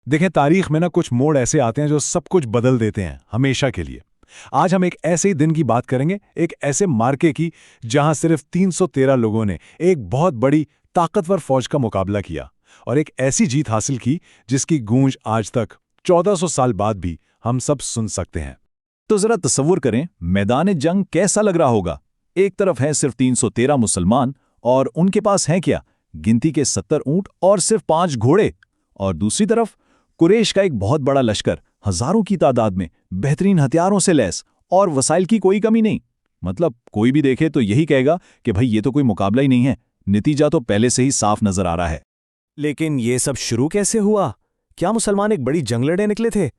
देखें, तारीख में ना कुछ मोड़ ऐसे आते हैं जो सब कुछ बदल देते हैं, हमेशा के लिए। आज हम एक ऐसे ही दिन की बात करेंगे, एक ऐसे मार्के की जहां सिर्फ 313 लोगों ने एक बहुत बड़ी ताकतवर फौज का मुकाबला किया और एक ऐसी जीत हासिल की जिसकी गूंज आज तक 1400 साल बाद भी हम सब सुन सकते हैं। तो जरा तसव्वुर करें, मैदान जंग कैसा लग रहा होगा। एक तरफ है सिर्फ 313 मुसलमान और उनके पास हैं क्या, गिनती के 70 ऊंट और सिर्फ 5 घोड़े। और दूसरी तरफ कुरैश का एक बहुत बड़ा लश्कर, हजारों की तादाद में, बेहतरीन हथियारों से लैस और वसाइल की कोई कमी नहीं। मतलब कोई भी देखे तो यही कहेगा कि भाई ये तो कोई मुकाबला ही नहीं है। नतीजा तो पहले से ही साफ नजर आ रहा है। लेकिन ये सब शुरू कैसे हुआ? क्या मुसलमान एक बड़ी जंग लड़े निकले थे?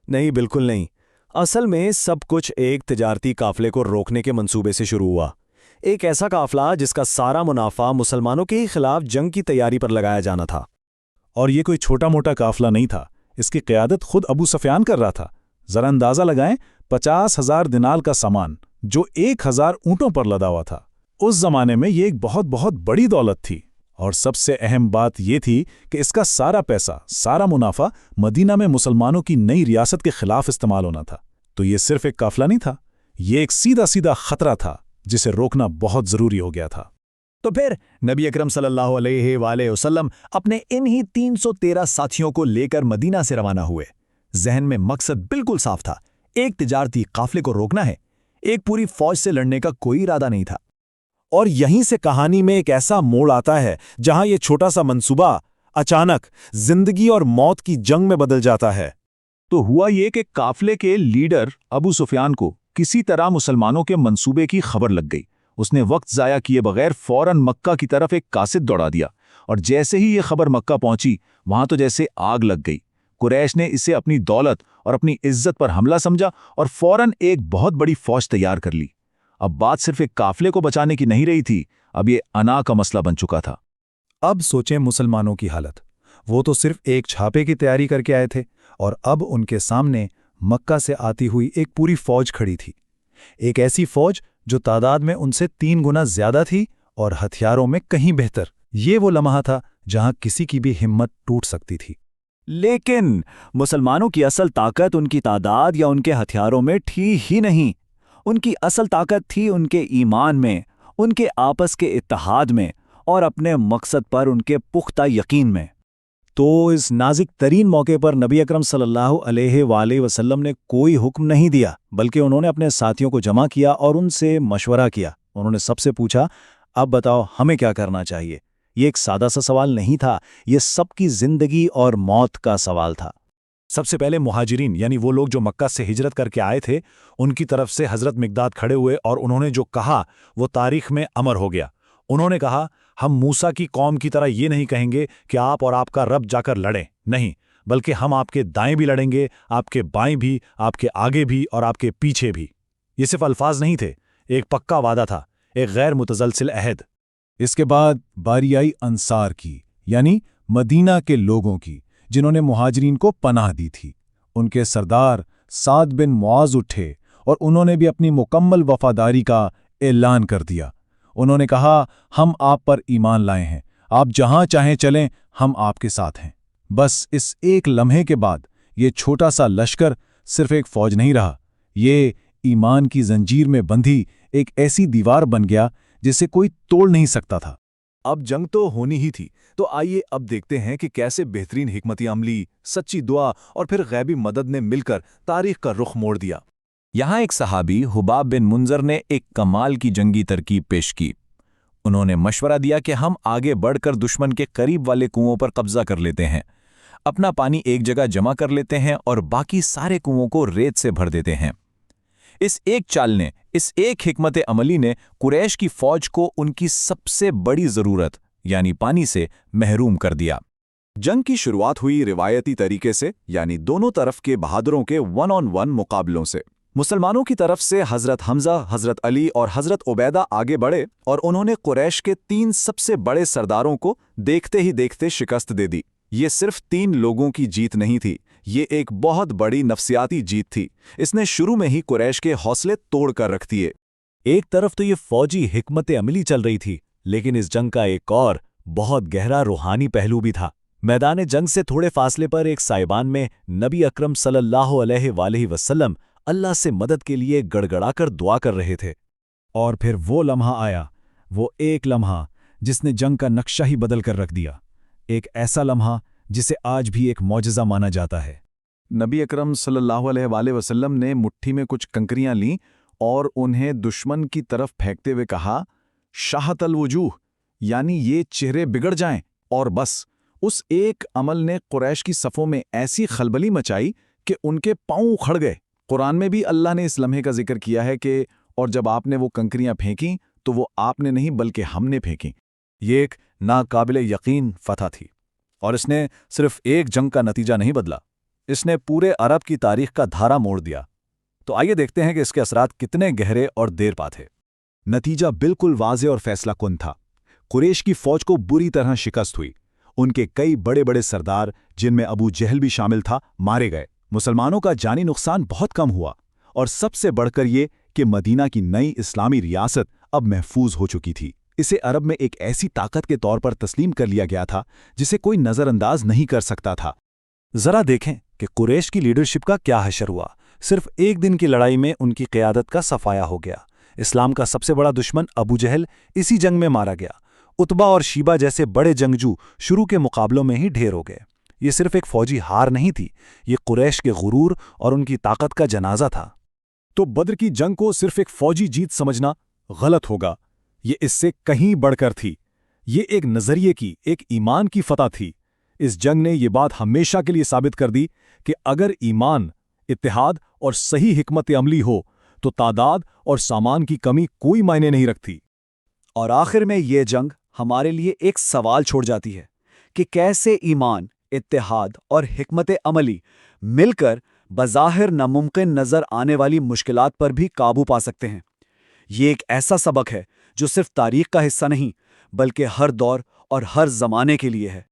नहीं, बिल्कुल नहीं। असल में सब कुछ एक तिजारती काफले को रोकने के मंसूबे से शुरू हुआ। एक ऐसा काफला जिसका सारा मुनाफा मुसलमानों के ही खिलाफ जंग की तैयारी पर लगाया जाना था। और ये कोई छोटा मोटा काफला नहीं था, इसकी क़यादत खुद अबू सुफियान कर रहा था। जरा अंदाजा लगाएं, 50,000 दिनार का सामान जो 1,000 ऊंटों पर लदा हुआ था। उस जमाने में ये एक बहुत बहुत बड़ी दौलत थी। और सबसे अहम बात ये थी कि इसका सारा पैसा, सारा मुनाफा मदीना में मुसलमानों की नई रियासत के खिलाफ इस्तेमाल होना था। तो ये सिर्फ एक काफला नहीं था, ये एक सीधा सीधा खतरा था जिसे रोकना बहुत जरूरी हो गया था। तो फिर नबी अकरम सल्लल्लाहु अलैहि वसल्लम अपने इन्हीं 313 साथियों को लेकर मदीना से रवाना हुए। जहन में मकसद बिल्कुल साफ था, एक तिजारती काफले को रोकना है। एक पूरी फौज से लड़ने का कोई इरादा नहीं था। और यहीं से कहानी में एक ऐसा मोड़ आता है जहां ये छोटा सा मंसूबा अचानक जिंदगी और मौत की जंग में बदल जाता है। तो हुआ ये कि काफले के लीडर अबू सुफियान को किसी तरह मुसलमानों के मंसूबे की खबर लग गई। उसने वक्त ज़ाया किए बगैर फौरन मक्का की तरफ एक कासिद दौड़ा दिया। और जैसे ही ये खबर मक्का पहुंची, वहां तो जैसे आग लग गई। कुरैश ने इसे अपनी दौलत और अपनी इज्जत पर हमला समझा और फौरन एक बहुत बड़ी फौज तैयार कर ली। अब बात सिर्फ एक काफले को बचाने की नहीं रही थी, अब ये अना का मसला बन चुका था। अब सोचें मुसलमानों की हालत। वो तो सिर्फ एक छापे की तैयारी करके आए थे और अब उनके सामने मक्का से आती हुई एक पूरी फौज खड़ी थी। एक ऐसी फौज जो तादाद में उनसे 3 गुना ज्यादा थी और हथियारों में कहीं बेहतर। ये वो लम्हा था जहां किसी की भी हिम्मत टूट सकती थी। लेकिन मुसलमानों की असल ताकत उनकी तादाद या उनके हथियारों में थी ही नहीं। उनकी असल ताकत थी उनके ईमान में, उनके आपस के इत्तेहाद में और अपने मकसद पर उनके पुख्ता यकीन में। तो इस नाजुक तरीन मौके पर नबी अकरम सल्लल्लाहु अलैहि वसल्लम ने कोई हुक्म नहीं दिया, बल्कि उन्होंने अपने साथियों को जमा किया और उनसे मशवरा किया। उन्होंने सबसे पूछा, अब बताओ हमें क्या करना चाहिए। ये एक सादा सा सवाल नहीं था, ये सबकी जिंदगी और मौत का सवाल था। सबसे पहले मुहाजिरीन, यानी वो लोग जो मक्का से हिजरत करके आए थे, उनकी तरफ से हजरत मिकदाद खड़े हुए और उन्होंने जो कहा वो तारीख में अमर हो गया। उन्होंने कहा, हम मूसा की कौम की तरह ये नहीं कहेंगे कि आप और आपका रब जाकर लड़ें, नहीं, बल्कि हम आपके दाएं भी लड़ेंगे, आपके बाएं भी, आपके आगे भी और आपके पीछे भी। ये सिर्फ अल्फाज नहीं थे, एक पक्का वादा था, एक गैर मुतजलसिल अहद। इसके बाद बारी आई अंसार की, यानी मदीना के लोगों की, जिन्होंने मुहाजिरीन को पनाह दी थी। उनके सरदार साद बिन मुआज उठे और उन्होंने भी अपनी मुकम्मल वफादारी का ऐलान कर दिया। उन्होंने कहा, हम आप पर ईमान लाए हैं, आप जहां चाहें चलें, हम आपके साथ हैं। बस इस एक लम्हे के बाद ये छोटा सा लश्कर सिर्फ एक फौज नहीं रहा, ये ईमान की जंजीर में बंधी एक ऐसी दीवार बन गया जिसे कोई तोड़ नहीं सकता था। अब जंग तो होनी ही थी, तो आइए अब देखते हैं कि कैसे बेहतरीन हिकमत अमली, सच्ची दुआ और फिर गैबी मदद ने मिलकर तारीख का रुख मोड़ दिया। यहाँ एक सहाबी हुबाब बिन मुंजर ने एक कमाल की जंगी तरकीब पेश की। उन्होंने मशवरा दिया कि हम आगे बढ़कर दुश्मन के करीब वाले कुओं पर कब्जा कर लेते हैं, अपना पानी एक जगह जमा कर लेते हैं और बाकी सारे कुओं को रेत से भर देते हैं। इस एक चाल ने, इस एक हिकमत अमली ने कुरैश की फौज को उनकी सबसे बड़ी जरूरत यानी पानी से महरूम कर दिया। जंग की शुरुआत हुई रिवायती तरीके से, यानी दोनों तरफ के बहादुरों के 1-on-1 मुकाबलों से। मुसलमानों की तरफ से हजरत हमजा, हजरत अली और हजरत उबैदा आगे बढ़े और उन्होंने कुरैश के 3 सबसे बड़े सरदारों को देखते ही देखते शिकस्त दे दी। ये सिर्फ 3 लोगों की जीत नहीं थी, ये एक बहुत बड़ी नफसियाती जीत थी। इसने शुरू में ही कुरैश के हौसले तोड़ कर रख दिए। एक तरफ तो ये फौजी हिकमत अमली चल रही थी, लेकिन इस जंग का एक और बहुत गहरा रूहानी पहलू भी था। मैदान जंग से थोड़े फासले पर एक साइबान में नबी अकरम सल्लल्लाहु अलैहि वसल्लम अल्लाह से मदद के लिए गड़गड़ाकर दुआ कर रहे थे। और फिर वो लम्हा आया, वो एक लम्हा जिसने जंग का नक्शा ही बदल कर रख दिया। एक ऐसा लम्हा जिसे आज भी एक मौजज़ा माना जाता है। नबी अकरम सल्लल्लाहु अलैहि वसल्लम ने मुट्ठी में कुछ कंकरियां लीं और उन्हें दुश्मन की तरफ फेंकते हुए कहा, शाहतल वजूह, यानी ये चेहरे बिगड़ जाएं। और बस उस एक अमल ने कुरैश की सफ़ों में ऐसी खलबली मचाई कि उनके पांव उखड़ गए। कुरान में भी अल्लाह ने इस लम्हे का जिक्र किया है कि और जब आपने वो कंकरियां फेंकी तो वो आपने नहीं बल्कि हमने फेंकी। ये एक नाकाबिले यकीन फतह थी, और इसने सिर्फ एक जंग का नतीजा नहीं बदला, इसने पूरे अरब की तारीख का धारा मोड़ दिया। तो आइए देखते हैं कि इसके असरात कितने गहरे और देरपा थे। नतीजा बिल्कुल वाज़ेह और फैसलाकुन था। कुरैश की फौज को बुरी तरह शिकस्त हुई। उनके कई बड़े बड़े सरदार, जिनमें अबू जहल भी शामिल था, मारे गए। मुसलमानों का जानी नुकसान बहुत कम हुआ, और सबसे बढ़कर ये कि मदीना की नई इस्लामी रियासत अब महफूज हो चुकी थी। इसे अरब में एक ऐसी ताकत के तौर पर तस्लीम कर लिया गया था जिसे कोई नज़रअंदाज नहीं कर सकता था। जरा देखें कि कुरैश की लीडरशिप का क्या हशर हुआ। सिर्फ एक दिन की लड़ाई में उनकी क़यादत का सफाया हो गया। इस्लाम का सबसे बड़ा दुश्मन अबू जहल इसी जंग में मारा गया। उतबा और शीबा जैसे बड़े जंगजू शुरू के मुकाबलों में ही ढेर हो गए। ये सिर्फ एक फौजी हार नहीं थी, ये कुरैश के गुरूर और उनकी ताकत का जनाजा था। तो बद्र की जंग को सिर्फ एक फौजी जीत समझना गलत होगा। ये इससे कहीं बढ़कर थी। ये एक नज़रिए की, एक ईमान की फतह थी। इस जंग ने ये बात हमेशा के लिए साबित कर दी कि अगर ईमान, इत्तेहाद और सही हिकमत अमली हो तो तादाद और सामान की कमी कोई मायने नहीं रखती। और आखिर में ये जंग हमारे लिए एक सवाल छोड़ जाती है कि कैसे ईमान, इत्तेहाद और हिकमत अमली मिलकर बज़ाहिर नामुमकिन नज़र आने वाली मुश्किलात पर भी काबू पा सकते हैं। ये एक ऐसा सबक है जो सिर्फ तारीख का हिस्सा नहीं बल्कि हर दौर और हर ज़माने के लिए है।